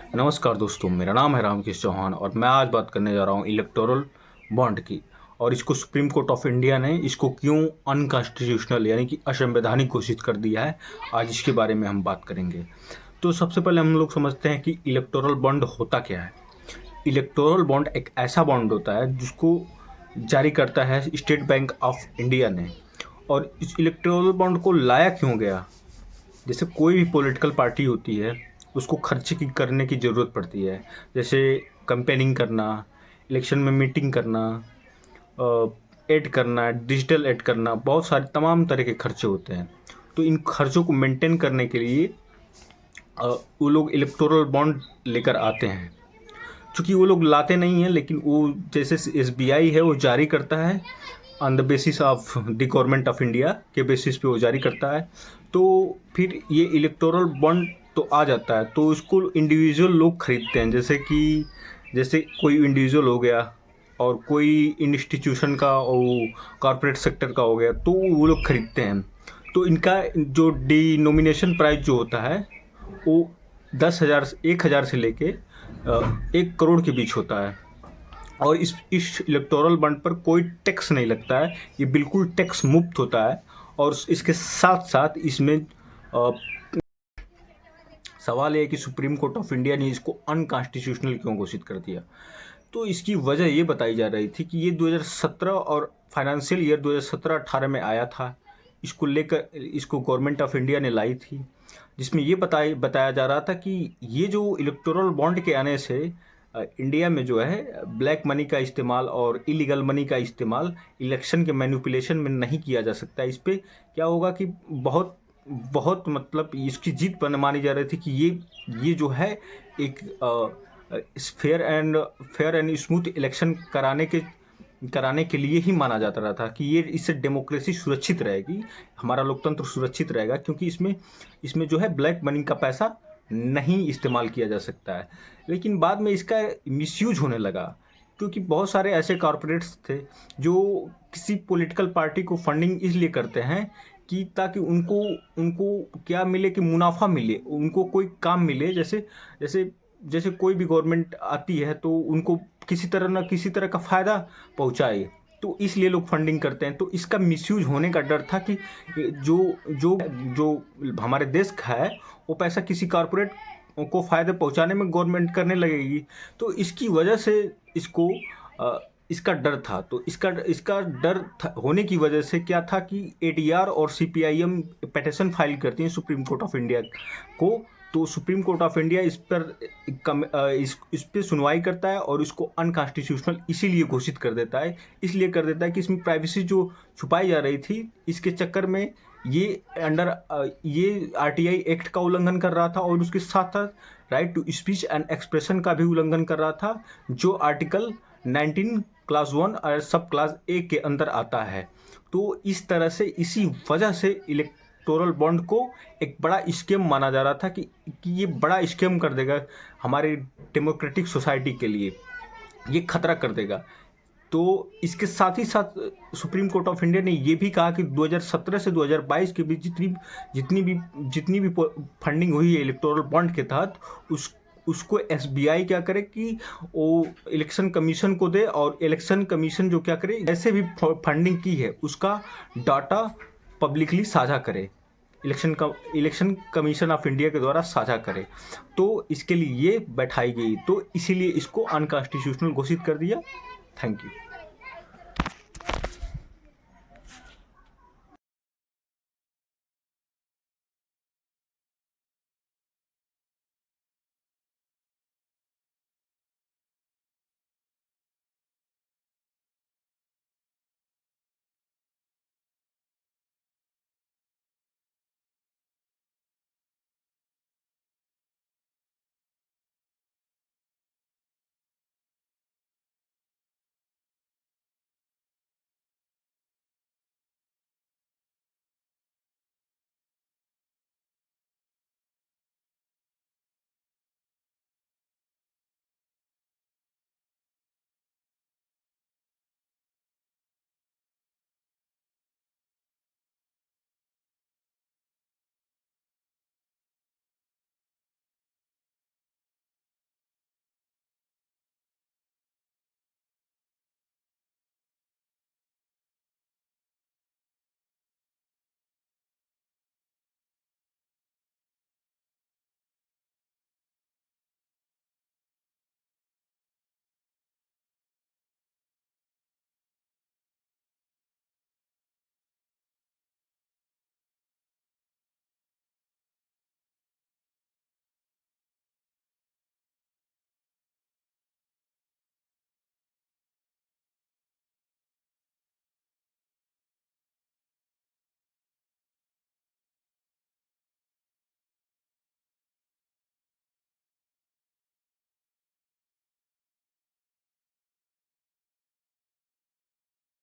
नमस्कार दोस्तों, मेरा नाम है रामकृष्ण चौहान और मैं आज बात करने जा रहा हूँ इलेक्टोरल बॉन्ड की। और इसको सुप्रीम कोर्ट ऑफ इंडिया ने इसको क्यों अनकॉन्स्टिट्यूशनल यानी कि असंवैधानिक घोषित कर दिया है, आज इसके बारे में हम बात करेंगे। तो सबसे पहले हम लोग समझते हैं कि इलेक्टोरल बॉन्ड होता क्या है। इलेक्टोरल बॉन्ड एक ऐसा बॉन्ड होता है जिसको जारी करता है स्टेट बैंक ऑफ इंडिया ने। और इस इलेक्टोरल बॉन्ड को लाया क्यों गया, जैसे कोई भी पॉलिटिकल पार्टी होती है उसको खर्च की करने की ज़रूरत पड़ती है, जैसे कैंपेनिंग करना, इलेक्शन में मीटिंग करना, ऐड करना, डिजिटल ऐड करना, बहुत सारे तमाम तरह के खर्चे होते हैं। तो इन खर्चों को मेंटेन करने के लिए वो लोग इलेक्टोरल बॉन्ड लेकर आते हैं। चूँकि वो लोग लाते नहीं हैं, लेकिन वो जैसे एसबीआई है वो जारी करता है on the basis of the government of India के बेसिस पे वो जारी करता है। तो फिर ये इलेक्टोरल बॉन्ड तो आ जाता है, तो उसको इंडिविजुअल लोग खरीदते हैं। जैसे कोई इंडिविजुअल हो गया और कोई इंस्टीट्यूशन का और कॉरपोरेट सेक्टर का हो गया, तो वो लोग खरीदते हैं। तो इनका जो डिनोमिनेशन प्राइस जो होता है वो 10,000 1,000 से लेके 1 करोड़ के बीच होता है। और इस इलेक्टोरल बॉन्ड पर कोई टैक्स नहीं लगता है, ये बिल्कुल टैक्स मुक्त होता है। और इसके साथ साथ इसमें सवाल ये है कि सुप्रीम कोर्ट ऑफ इंडिया ने इसको अनकॉन्स्टिट्यूशनल क्यों घोषित कर दिया। तो इसकी वजह ये बताई जा रही थी कि ये 2017 और फाइनेंशियल ईयर 2017-18 में आया था। इसको लेकर इसको गवर्नमेंट ऑफ इंडिया ने लाई थी, जिसमें ये बताया जा रहा था कि ये जो इलेक्टोरल बॉन्ड के आने से इंडिया में जो है ब्लैक मनी का इस्तेमाल और इलीगल मनी का इस्तेमाल इलेक्शन के मैनिपुलेशन में नहीं किया जा सकता। इस पर क्या होगा कि बहुत बहुत मतलब इसकी जीत पर मानी जा रही थी कि ये जो है एक फेयर एंड स्मूथ इलेक्शन कराने के लिए ही माना जाता रहा था कि ये इससे डेमोक्रेसी सुरक्षित रहेगी, हमारा लोकतंत्र सुरक्षित रहेगा, क्योंकि इसमें जो है ब्लैक मनी का पैसा नहीं इस्तेमाल किया जा सकता है। लेकिन बाद में इसका मिसयूज होने लगा, क्योंकि बहुत सारे ऐसे कॉरपोरेट्स थे जो किसी पॉलिटिकल पार्टी को फंडिंग इसलिए करते हैं कि ताकि उनको क्या मिले कि मुनाफा मिले, उनको कोई काम मिले। जैसे कोई भी गवर्नमेंट आती है तो उनको किसी तरह ना किसी तरह का फ़ायदा पहुंचाए, तो इसलिए लोग फंडिंग करते हैं। तो इसका मिसयूज होने का डर था कि जो जो जो हमारे देश का है वो पैसा किसी कॉरपोरेट को फ़ायदे पहुंचाने में गवर्नमेंट करने लगेगी। तो इसकी वजह से इसका डर था। तो इसका डर होने की वजह से क्या था कि एडीआर और सीपीआईएम पिटीशन फाइल करती हैं सुप्रीम कोर्ट ऑफ इंडिया को। तो सुप्रीम कोर्ट ऑफ इंडिया इस पे सुनवाई करता है और इसको अनकॉन्स्टिट्यूशनल इसीलिए घोषित कर देता है। इसलिए कर देता है कि इसमें प्राइवेसी जो छुपाई जा रही थी, इसके चक्कर में ये आरटीआई एक्ट का उल्लंघन कर रहा था और उसके साथ साथ right to speech and expression का भी उल्लंघन कर रहा था, जो आर्टिकल 19 क्लास 1 और सब क्लास ए के अंदर आता है। तो इस तरह से इसी वजह से इलेक्टोरल बॉन्ड को एक बड़ा स्कैम माना जा रहा था कि ये बड़ा स्कैम कर देगा हमारे डेमोक्रेटिक सोसाइटी के लिए, ये खतरा कर देगा। तो इसके साथ ही साथ सुप्रीम कोर्ट ऑफ इंडिया ने ये भी कहा कि 2017 से 2022 के बीच जितनी भी फंडिंग हुई है इलेक्टोरल बॉन्ड के तहत, उसको एसबीआई क्या करे कि वो इलेक्शन कमीशन को दे, और इलेक्शन कमीशन जो क्या करे, ऐसे भी फंडिंग की है उसका डाटा पब्लिकली साझा करे, इलेक्शन कमीशन ऑफ इंडिया के द्वारा साझा करे। तो इसके लिए ये बैठाई गई, तो इसीलिए इसको अनकॉन्स्टिट्यूशनल घोषित कर दिया। Thank you.